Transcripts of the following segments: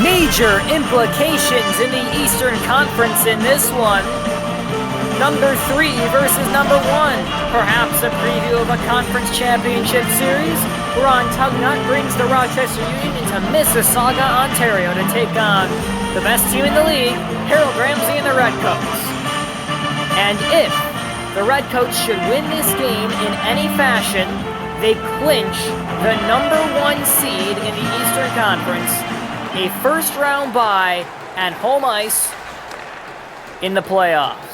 Major implications in the Eastern Conference in this one. Number 3 versus number 1. Perhaps a preview of a conference championship series. Ron Tugnut brings the Rochester Union into Mississauga, Ontario to take on the best team in the league, Harold Ramsey and the Redcoats. And if the Redcoats should win this game in any fashion, they clinch the number 1 seed in the Eastern Conference, a first-round bye, and home ice in the playoffs.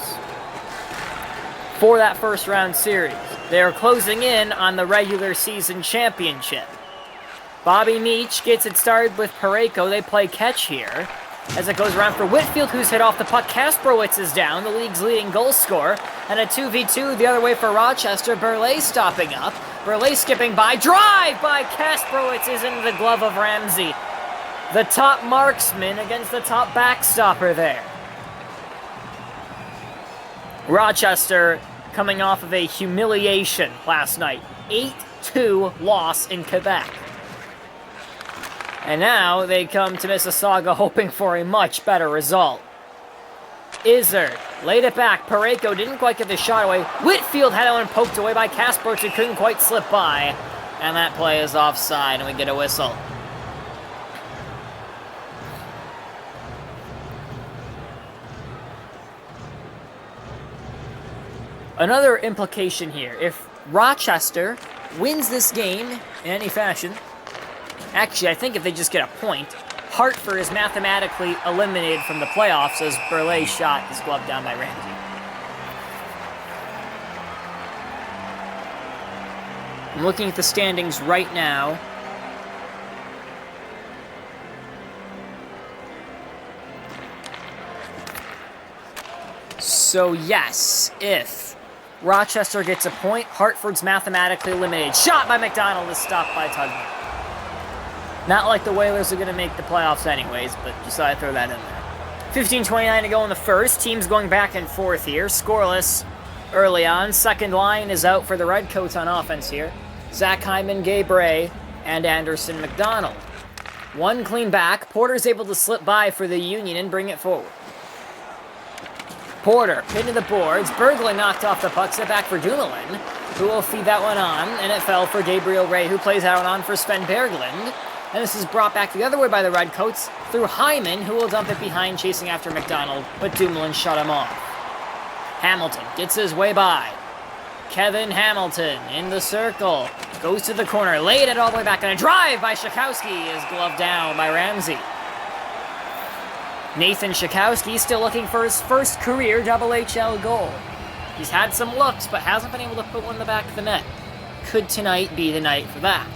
For that first-round series, they are closing in on the regular season championship. Bobby Meach gets it started with Parayko. They play catch here. As it goes around for Whitfield, who's hit off the puck. Kasprowicz is down, the league's leading goal scorer. And a 2v2 the other way for Rochester. Burley stopping up. Burley skipping by. Drive by Kasprowicz is into the glove of Ramsey. The top marksman against the top backstopper there. Rochester coming off of a humiliation last night. 8-2 loss in Quebec. And now they come to Mississauga hoping for a much better result. Izzard laid it back. Parayko didn't quite get the shot away. Whitfield had one poked away by Kasprowicz, who couldn't quite slip by. And that play is offside, and we get a whistle. Another implication here. If Rochester wins this game in any fashion, actually, I think if they just get a point, Hartford is mathematically eliminated from the playoffs as Burley's shot is gloved down by Ramsey. I'm looking at the standings right now. So yes, if Rochester gets a point, Hartford's mathematically eliminated. Shot by McDonald is stopped by Tugnut. Not like the Whalers are going to make the playoffs anyways, but just thought I'd throw that in there. 15:29 to go in the first. Teams going back and forth here. Scoreless early on. Second line is out for the Redcoats on offense here. Zach Hyman, Gabe Ray, and Anderson McDonald. One clean back. Porter's able to slip by for the Union and bring it forward. Porter, pinned to the boards. Berglund knocked off the puck. Set back for Dumoulin, who will feed that one on. And it fell for Gabriel Ray, who plays that one on for Sven Berglund. And this is brought back the other way by the Redcoats through Hyman, who will dump it behind, chasing after McDonald, but Dumoulin shut him off. Hamilton gets his way by. Kevin Hamilton in the circle. Goes to the corner, laid it all the way back, and a drive by Shakowski is gloved down by Ramsey. Nathan Shakowski still looking for his first career HHL goal. He's had some looks, but hasn't been able to put one in the back of the net. Could tonight be the night for that?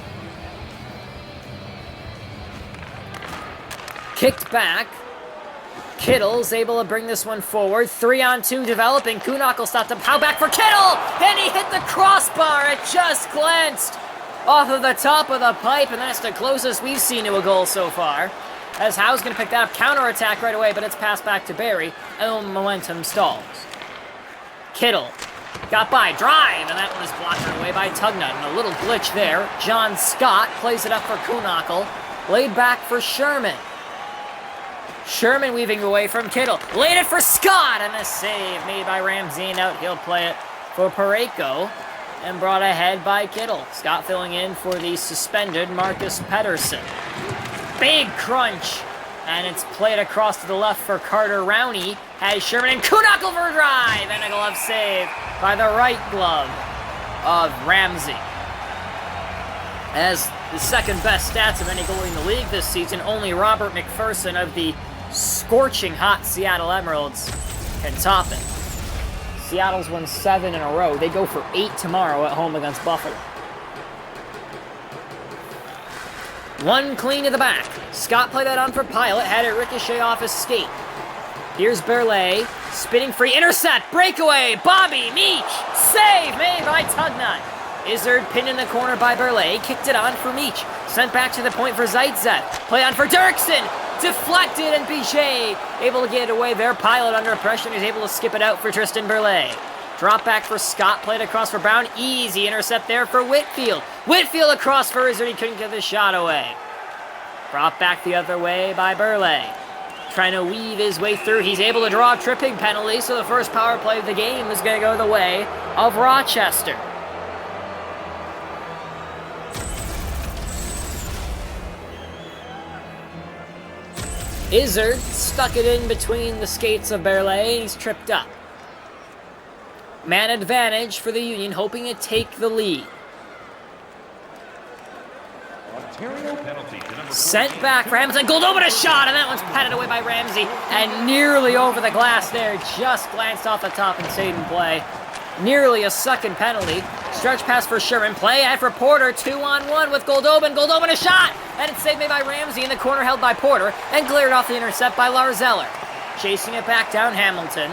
Kicked back. Kittle's able to bring this one forward. 3-on-2 developing. Kuhnackel stopped up. How back for Kittle? Then he hit the crossbar. It just glanced off of the top of the pipe, and that's the closest we've seen to a goal so far. As Howe's going to pick that up. Counter-attack right away, but it's passed back to Barry, and the momentum stalls. Kittle got by. Drive, and that one is blocked away by Tugnut. And a little glitch there. John Scott plays it up for Kuhnackel. Laid back for Sherman. Sherman weaving away from Kittle. Laid it for Scott, and a save made by Ramsey. And out he'll play it for Parayko, and brought ahead by Kittle. Scott filling in for the suspended Marcus Pedersen. Big crunch, and it's played across to the left for Carter Rowney. Has Sherman and Kuhnackel for a drive, and a glove save by the right glove of Ramsey. As the second best stats of any goalie in the league this season, only Robert McPherson of the scorching hot Seattle Emeralds can top it. Seattle's won 7 in a row. They go for 8 tomorrow at home against Buffalo. One clean to the back. Scott played that on for Pilot, had it ricochet off his skate. Here's Burley, spinning free, intercept, breakaway, Bobby Meach, save made by Tugnut. Izzard pinned in the corner by Burley, kicked it on for Meach, sent back to the point for Zaitsev, play on for Dirksen, deflected, and Bichet able to get it away there. Pilot under pressure, and he's able to skip it out for Tristan Burley. Drop back for Scott, played across for Brown, easy intercept there for Whitfield. Whitfield across for Izzard, he couldn't get the shot away. Brought back the other way by Burley. Trying to weave his way through. He's able to draw a tripping penalty, so the first power play of the game is going to go the way of Rochester. Izzard stuck it in between the skates of Burley. He's tripped up. Man advantage for the Union, hoping to take the lead. Sent back for Hamilton. Goldobin a shot, and that one's patted away by Ramsey. And nearly over the glass there. Just glanced off the top and stayed in play. Nearly a second penalty. Stretch pass for Sherman. Play out for Porter. 2-on-1 with Goldobin. Goldobin a shot! And it's saved by Ramsey in the corner, held by Porter. And cleared off the intercept by Lars Eller. Chasing it back down, Hamilton.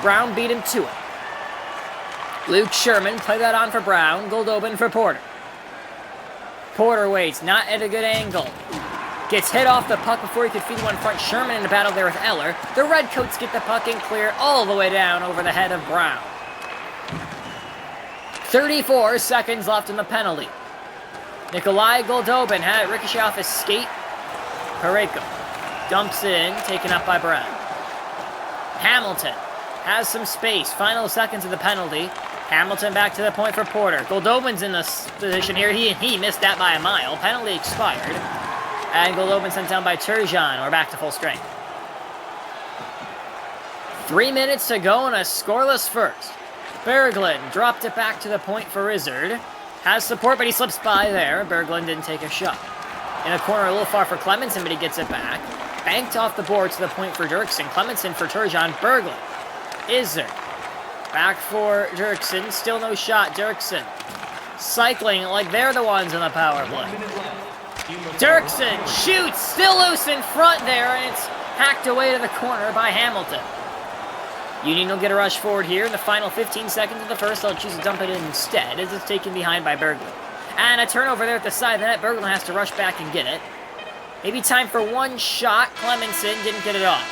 Brown beat him to it. Luke Sherman played that on for Brown. Goldobin for Porter. Porter waits, not at a good angle. Gets hit off the puck before he could feed one front. Sherman in the battle there with Eller. The Redcoats get the puck and clear all the way down over the head of Brown. 34 seconds left in the penalty. Nikolai Goldobin had it ricochet off his skate. Pareko dumps it in, taken up by Brown. Hamilton has some space. Final seconds of the penalty. Hamilton back to the point for Porter. Goldobin's in this position here. He missed that by a mile. Penalty expired. And Goldobin sent down by Turgeon. We're back to full strength. 3 minutes to go and a scoreless first. Berglund dropped it back to the point for Izzard. Has support, but he slips by there. Berglund didn't take a shot. In a corner a little far for Clemenson, but he gets it back. Banked off the board to the point for Dirksen. Clemenson for Turgeon. Berglund. Izzard. Back for Dirksen. Still no shot. Dirksen cycling like they're the ones in the power play. Dirksen shoots. Still loose in front there, and it's hacked away to the corner by Hamilton. Union will get a rush forward here in the final 15 seconds of the first. They'll choose to dump it in instead as it's taken behind by Berglund. And a turnover there at the side of the net. Berglund has to rush back and get it. Maybe time for one shot. Clemenson didn't get it off.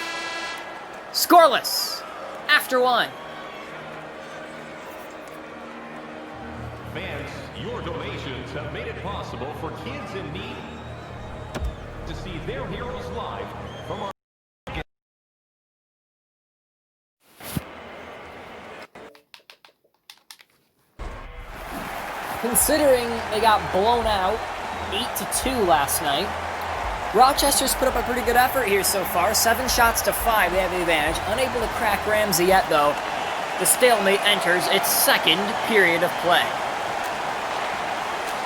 Scoreless after one. Fans, your donations have made it possible for kids in need to see their heroes live from our... Considering they got blown out 8-2 last night, Rochester's put up a pretty good effort here so far. 7 shots to 5, they have the advantage. Unable to crack Ramsey yet, though. The stalemate enters its second period of play.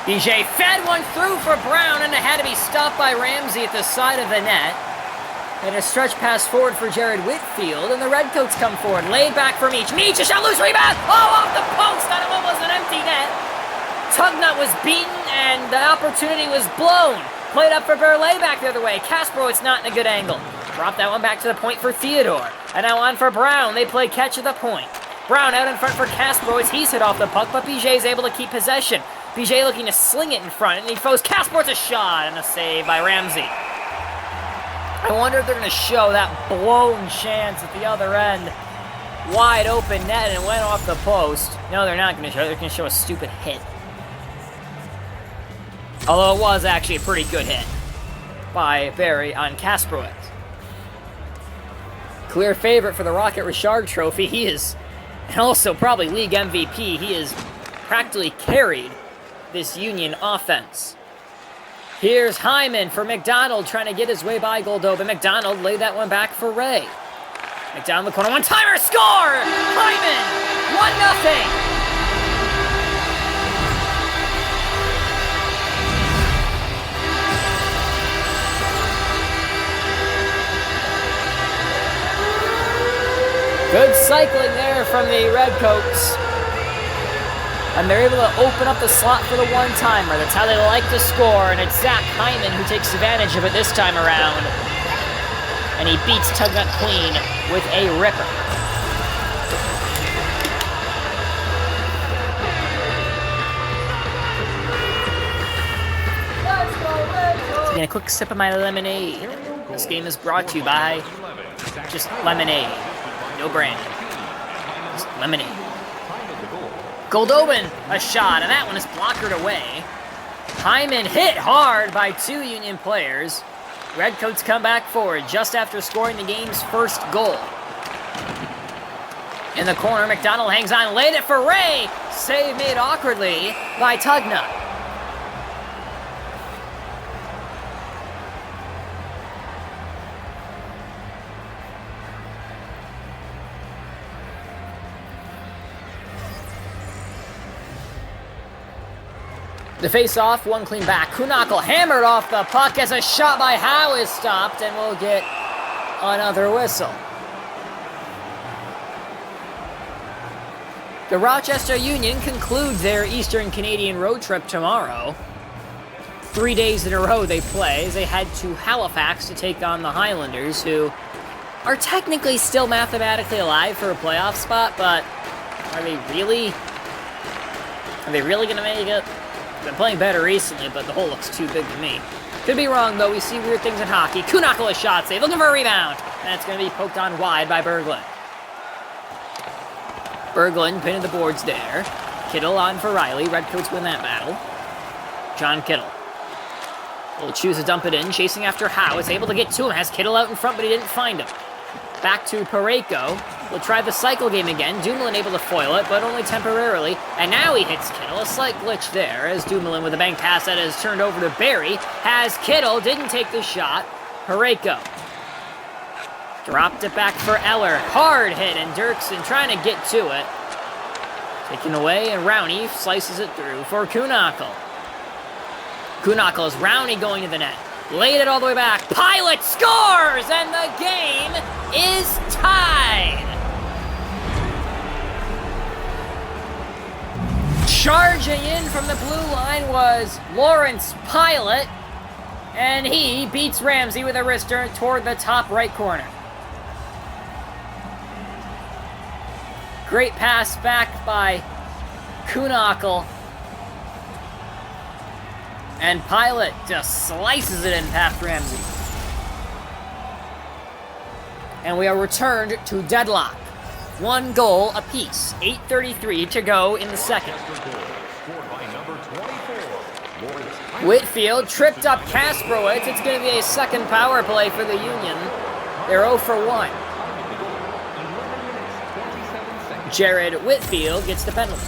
BJ fed one through for Brown, and it had to be stopped by Ramsey at the side of the net. And a stretch pass forward for Jared Whitfield, and the Redcoats come forward. Laid back for Meach. Meach, a shot, loose rebound! Oh, off the post on almost an empty net. Tugnut was beaten, and the opportunity was blown. Played up for Burley back the other way. Kaspero, it's not in a good angle. Drop that one back to the point for Theodore. And now on for Brown. They play catch at the point. Brown out in front for Kaspero as he's hit off the puck, but BJ is able to keep possession. BJ looking to sling it in front, and he throws Kaspero's a shot, and a save by Ramsey. I wonder if they're going to show that blown chance at the other end. Wide open net, and it went off the post. No, they're not going to show it. They're going to show a stupid hit. Although it was actually a pretty good hit by Barry on Kasperowicz. Clear favorite for the Rocket Richard Trophy. He is, and also probably league MVP, he has practically carried this Union offense. Here's Hyman for McDonald trying to get his way by Goldobin. McDonald laid that one back for Ray. McDonald in the corner, one-timer, score! Hyman, 1-0. Good cycling there from the Redcoats. And they're able to open up the slot for the one-timer. That's how they like to score. And it's Zach Hyman who takes advantage of it this time around. And he beats Tugnut clean with a ripper. Taking a quick sip of my lemonade. This game is brought to you by just lemonade. No brand. Just lemonade. Goldobin, a shot, and that one is blockered away. Hyman hit hard by 2 Union players. Redcoats come back forward just after scoring the game's first goal. In the corner, McDonald hangs on, laid it for Ray. Save made awkwardly by Tugnut. The face-off, one clean back. Kuhnackel hammered off the puck as a shot by Howe is stopped, and we'll get another whistle. The Rochester Union conclude their Eastern Canadian road trip tomorrow. 3 days in a row they play as they head to Halifax to take on the Highlanders, who are technically still mathematically alive for a playoff spot, but are they really going to make it? Been playing better recently, but the hole looks too big to me. Could be wrong, though. We see weird things in hockey. Kuhnackel a shot save, looking for a rebound. And it's going to be poked on wide by Berglund. Berglund pinning the boards there. Kittle on for Riley. Redcoats win that battle. John Kittle will choose to dump it in, chasing after Howe. Is able to get to him. Has Kittle out in front, but he didn't find him. Back to Parayko. Will try the cycle game again. Dumoulin able to foil it, but only temporarily. And now he hits Kittle. A slight glitch there as Dumoulin with a bank pass that is turned over to Barry. Has Kittle. Didn't take the shot. Parayko dropped it back for Eller. Hard hit, and Dirksen trying to get to it. Taken away, and Rowney slices it through for Kuhnackel. Kuhnackel is Rowney going to the net. Laid it all the way back. Pilot scores, and the game is tied. Charging in from the blue line was Lawrence Pilot, and he beats Ramsey with a wrister toward the top right corner. Great pass back by Kuhnackel. And Pilot just slices it in past Ramsey. And we are returned to deadlock. 1 goal apiece. 8:33 to go in the second. Whitfield tripped up Kasprowitz. It's going to be a second power play for the Union. They're 0 for 1. Jared Whitfield gets the penalty.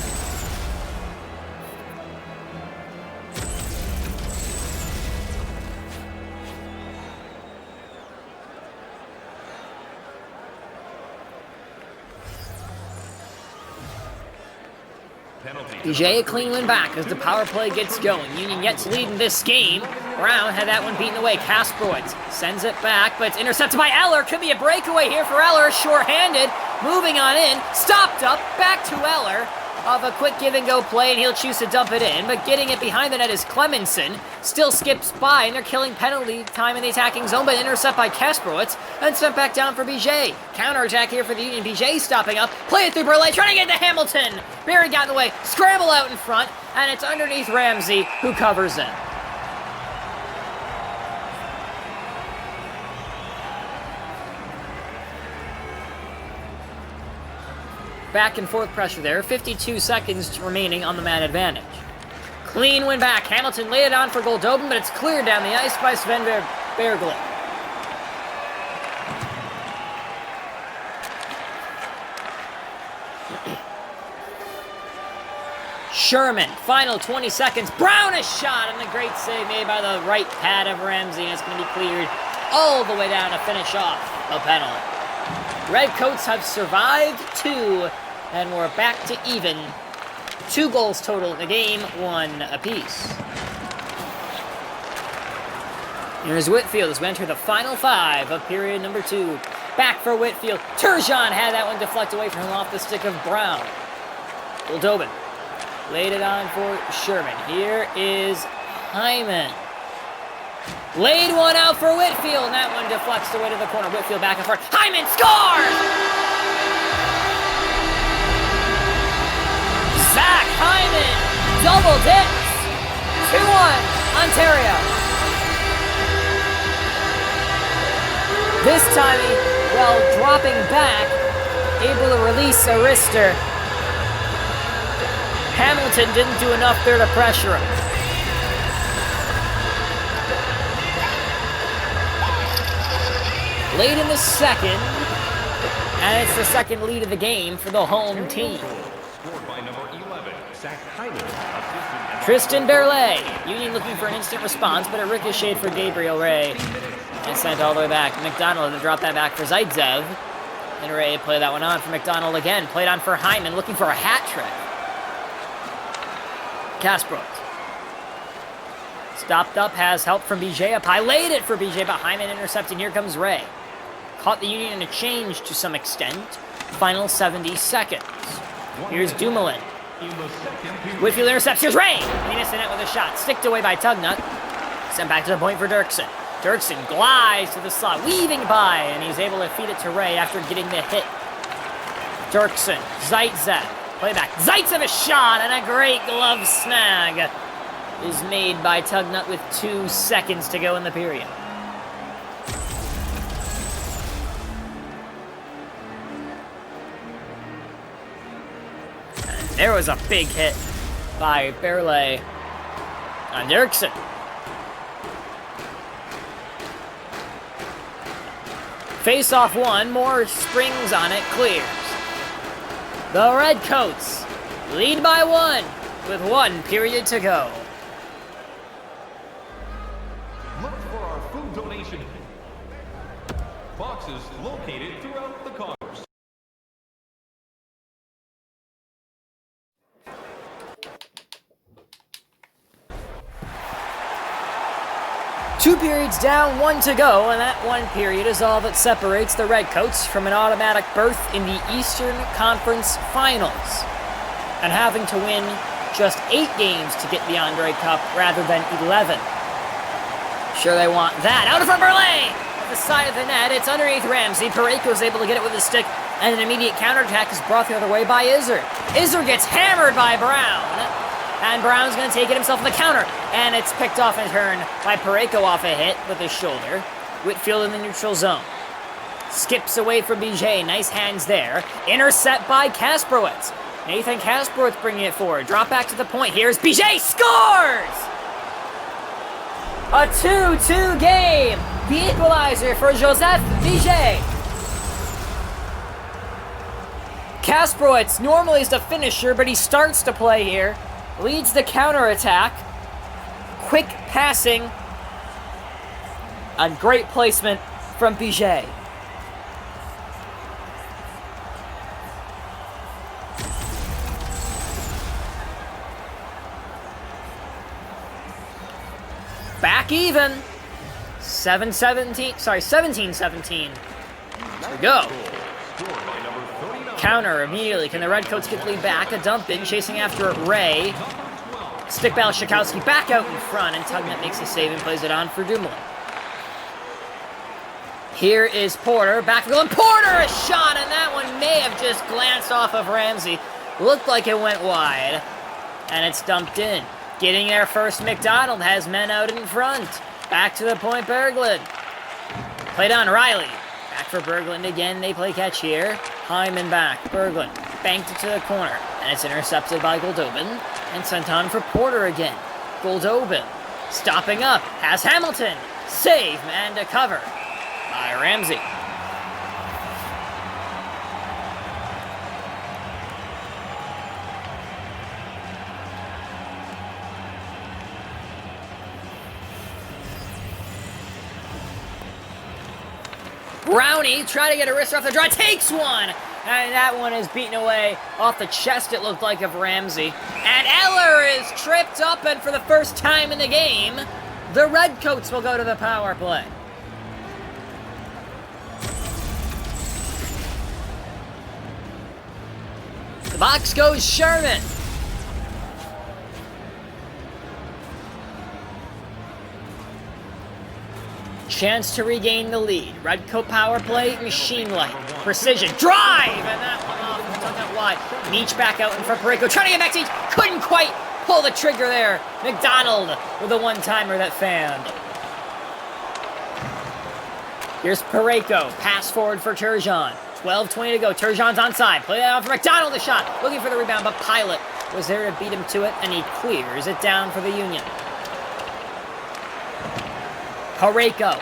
DJ a clean win back as the power play gets going. Union yet to lead in this game. Brown had that one beaten away. Kasprowitz sends it back, but it's intercepted by Eller. Could be a breakaway here for Eller. Short-handed. Moving on in. Stopped up. Back to Eller. Of a quick give-and-go play, and he'll choose to dump it in. But getting it behind the net is Clemenson. Still skips by, and they're killing penalty time in the attacking zone, but intercept by Kasprowitz. And sent back down for BJ. Counterattack here for the Union. BJ stopping up. Play it through Burley. Trying to get to Hamilton. Barry got in the way. Scramble out in front. And it's underneath Ramsey, who covers it. Back and forth pressure there. 52 seconds remaining on the man advantage. Clean win back. Hamilton laid it on for Goldobin, but it's cleared down the ice by Sven Berglund. Sherman, final 20 seconds. Brown a shot, and a great save made by the right pad of Ramsey, and it's going to be cleared all the way down to finish off a penalty. Redcoats have survived 2, and we're back to even. 2 goals total in the game, 1 apiece. Here's Whitfield as we enter the final 5 of period number 2. Back for Whitfield. Turgeon had that one deflect away from him off the stick of Brown. Goldobin laid it on for Sherman. Here is Hyman. Laid one out for Whitfield, and that one deflects away to the corner. Whitfield back and forth. Hyman scores! Zach Hyman double dips. 2-1, Ontario. This time, while dropping back, able to release a wrister. Hamilton didn't do enough there to pressure him. late in the second, and it's the second lead of the game for the home team. Scored by number 11, Zach Hyman. Tristan Berle, Union looking for an instant response, but it ricocheted for Gabriel Ray and sent all the way back. McDonald to drop that back for Zaitsev. And Ray played that one on for McDonald again. Played on for Hyman, looking for a hat trick. Kasparov. Stopped up, has help from BJ up high. Laid it for BJ, but Hyman intercepted. Here comes Ray. Caught the Union in a change to some extent. Final 70 seconds. Here's Dumoulin. Whitfield intercepts. Here's Ray. He missed the net with a shot. Sticked away by Tugnut. Sent back to the point for Dirksen. Dirksen glides to the slot, weaving by, and he's able to feed it to Ray after getting the hit. Dirksen, Zaitsev, playback. Zaitsev a shot, and a great glove snag is made by Tugnut with 2 seconds to go in the period. And there was a big hit by Berle on Dirksen. Face off one, more springs on it, clears. The Redcoats lead by 1 with 1 period to go. Look for our food donation boxes located throughout the cars. Two periods down, 1 to go, and that 1 period is all that separates the Redcoats from an automatic berth in the Eastern Conference Finals, and having to win just 8 games to get the Andre Cup rather than 11. Sure they want that. Out in front, Berle! At the side of the net, it's underneath Ramsey. Parayko's able to get it with his stick, and an immediate counterattack is brought the other way by Izzard. Izzard gets hammered by Brown. And Brown's going to take it himself on the counter. And it's picked off in turn by Parayko off a hit with his shoulder. Whitfield in the neutral zone. Skips away from BJ. Nice hands there. Intercept by Kasparowicz. Nathan Kasparowicz bringing it forward. Drop back to the point. Here's BJ. Scores! A 2-2 game. The equalizer for Joseph BJ. Kasparowicz normally is the finisher, but he starts to play here. Leads the counterattack. Quick passing. And great placement from Biget. Back even. 17-17. There we go. Counter immediately. Can the Redcoats get the lead back? A dump in, chasing after it, Ray. Stick battle, Shakowski back out in front, and Tugnut makes a save and plays it on for Dumoulin. Here is Porter, back for goal, and Porter a shot, and that one may have just glanced off of Ramsey. Looked like it went wide, and it's dumped in. Getting there first, McDonald has men out in front. Back to the point, Berglund. Played on Riley. Back for Berglund again, they play catch here. Hyman back, Berglund banked it to the corner, and it's intercepted by Goldobin, and sent on for Porter again. Goldobin, stopping up, has Hamilton, save, and a cover by Ramsey. Brownie trying to get a wrist off the draw, takes one! And that one is beaten away off the chest, it looked like, of Ramsey. And Eller is tripped up, and for the first time in the game, the Redcoats will go to the power play. The box goes Sherman. Chance to regain the lead. Redcoat power play, machine-like. Precision, drive! And that one off, done that wide. Meach back out in front, Parayko trying to get back to Meach. Couldn't quite pull the trigger there. McDonald with a one-timer that fanned. Here's Parayko, pass forward for Turgeon. 12:20 to go, Turgeon's onside. Play that out for McDonald, a shot. Looking for the rebound, but Pilot was there to beat him to it, and he clears it down for the Union. Parayko.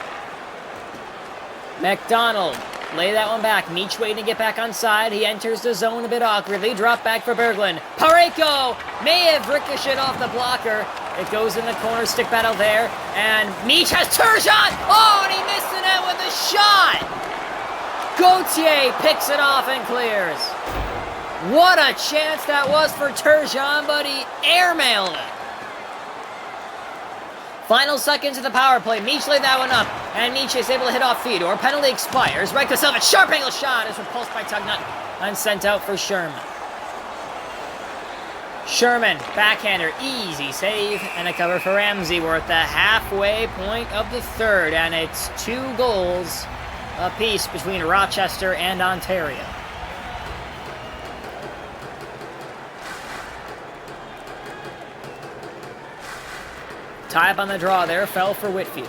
McDonald, lay that one back. Meach waiting to get back on side. He enters the zone a bit awkwardly. Drop back for Berglund. Pareko may have ricocheted off the blocker. It goes in the corner, stick battle there. And Meach has Turgeon! Oh, and he missed the net with a shot! Gauthier picks it off and clears. What a chance that was for Turgeon, but he airmailed it. Final seconds of the power play. Meach laid that one up, and Meach is able to hit off Theodore. Penalty expires. Redcoats, sharp angle shot is repulsed by Tugnut and sent out for Sherman. Sherman, backhander, easy save, and a cover for Ramsey. We're at the halfway point of the third, and it's 2 goals apiece between Rochester and Ontario. Tie up on the draw there, fell for Whitfield.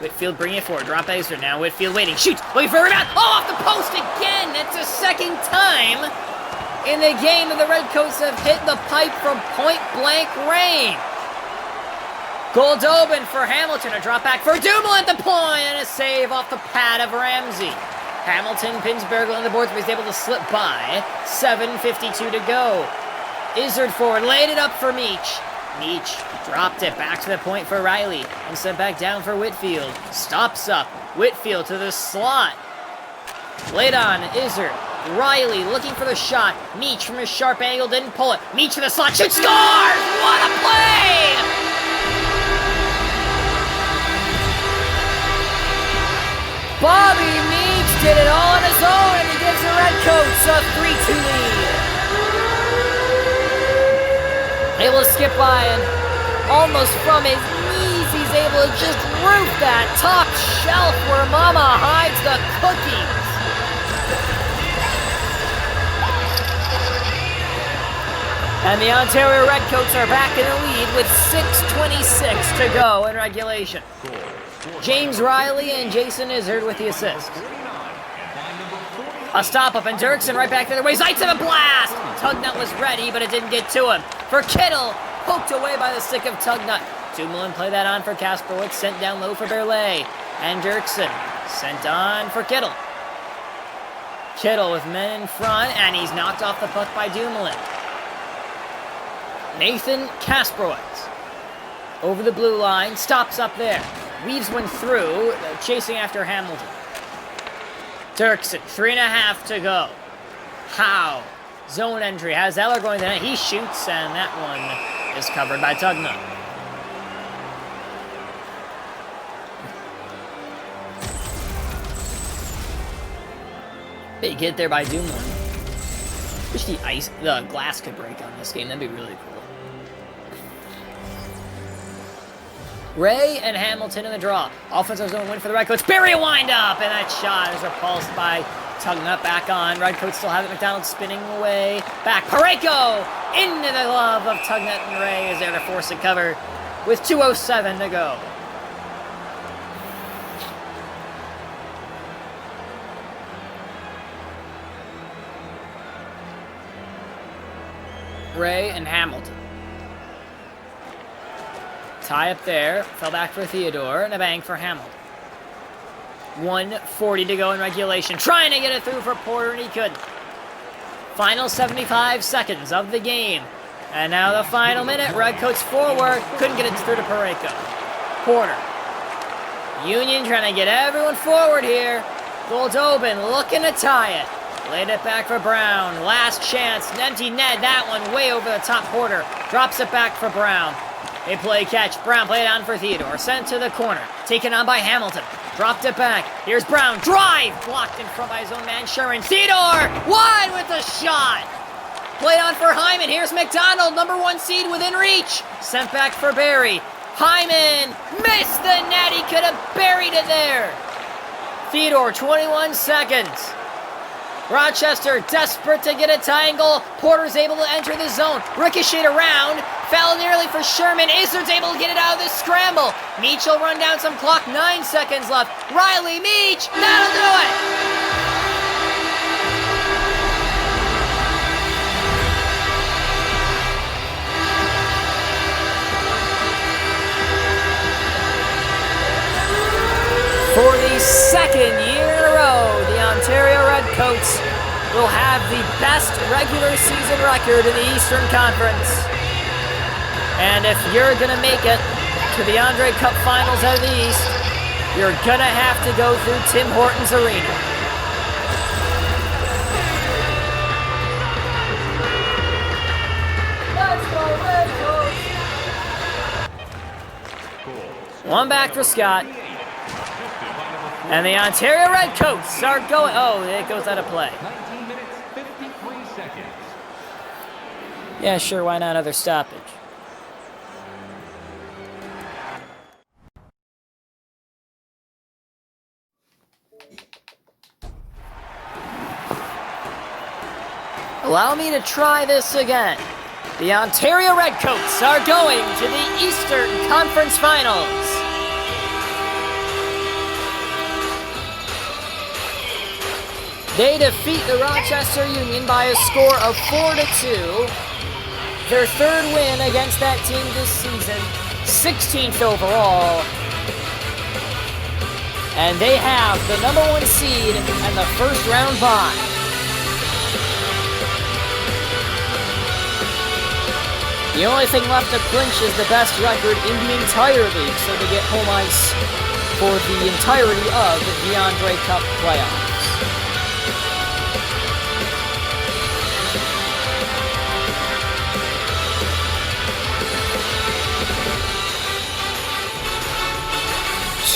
Whitfield bringing it forward, drop Eisner, now Whitfield waiting, shoots, looking for a rebound, oh, off the post again! It's the second time in the game that the Redcoats have hit the pipe from point-blank range. Goldobin for Hamilton, a drop back for Dumoulin at the point, and a save off the pad of Ramsey. Hamilton pins Berglund on the boards, but he's able to slip by. 7:52 to go. Izzard forward, laid it up for Meach. Meach dropped it back to the point for Riley and sent back down for Whitfield. Stops up. Whitfield to the slot. Laid on, Izzard. Riley looking for the shot. Meach from a sharp angle didn't pull it. Meach to the slot. Shoot, scores! What a play! Bobby Meach did it all on his own, and he gives the Redcoats a 3-2 lead. Able to skip by, and almost from his knees, he's able to just root that top shelf where Mama hides the cookies. And the Ontario Redcoats are back in the lead with 6:26 to go in regulation. James Riley and Jason Izzard with the assist. A stop up, and Dirksen right back the other way. Zaitsev a blast! Tugnut was ready, but it didn't get to him. For Kittle, poked away by the stick of Tugnut. Dumoulin played that on for Kasperwitz, sent down low for Berle. And Dirksen sent on for Kittle. Kittle with men in front, and he's knocked off the puck by Dumoulin. Nathan Kasperwitz over the blue line, stops up there. Weaves one through, chasing after Hamilton. Dirksen, 3.5 to go. Howe, zone entry, has Eller going to net. He shoots, and that one is covered by Tugnut. Big hit there by Dumoulin. Wish the glass could break on this game. That'd be really cool. Ray and Hamilton in the draw. Offensive zone win for the Redcoats. Barry a wind up, and that shot is repulsed by Tugnut back on. Redcoats still have it. McDonald spinning away. Back. Pareko into the glove of Tugnut, and Ray is there to force a cover with 2:07 to go. Ray and Hamilton. Tie up there, fell back for Theodore, and a bang for Hamilton. 1:40 to go in regulation. Trying to get it through for Porter, and he couldn't. Final 75 seconds of the game. And now the final minute. Redcoats forward. Couldn't get it through to Pareko. Porter. Union trying to get everyone forward here. Goldobin looking to tie it. Laid it back for Brown. Last chance. An empty net. That one way over the top. Porter drops it back for Brown. A play catch. Brown played on for Theodore. Sent to the corner. Taken on by Hamilton. Dropped it back. Here's Brown. Drive! Blocked in front by his own man, Sherman. Theodore! Wide with the shot! Played on for Hyman. Here's McDonald. Number 1 seed within reach. Sent back for Barry. Hyman missed the net. He could have buried it there. Theodore, 21 seconds. Rochester desperate to get a triangle. Porter's able to enter the zone. Ricochet around. Foul nearly for Sherman. Izzard's able to get it out of the scramble. Meach will run down some clock. 9 seconds left. Riley, Meach. That'll do it. For the second year in a row, the Ontario Redcoats will have the best regular season record in the Eastern Conference. And if you're going to make it to the Andre Cup Finals out of the East, you're going to have to go through Tim Hortons Arena. Let's go Redcoats! One back for Scott. And the Ontario Redcoats are going... Oh, it goes out of play. 19 minutes, 53 seconds. Yeah, sure, why not another stoppage? Allow me to try this again. The Ontario Redcoats are going to the Eastern Conference Finals. They defeat the Rochester Union by a score of 4-2. Their third win against that team this season, 16th overall. And they have the #1 seed and the first round bye. The only thing left to clinch is the best record in the entire league, so they get home ice for the entirety of the Andre Cup playoffs.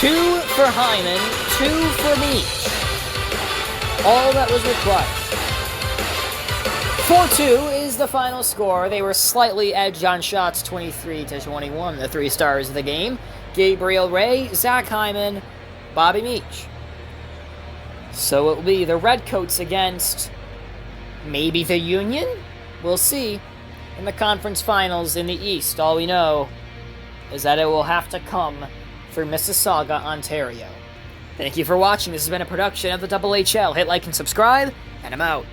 Two for Hyman, 2 for Meach. All that was required. 4-2 is the final score. They were slightly edged on shots, 23-21, the 3 stars of the game. Gabriel Ray, Zach Hyman, Bobby Meach. So it will be the Redcoats against maybe the Union? We'll see in the conference finals in the East. All we know is that it will have to come for Mississauga, Ontario. Thank you for watching. This has been a production of the HHL. Hit like and subscribe, and I'm out.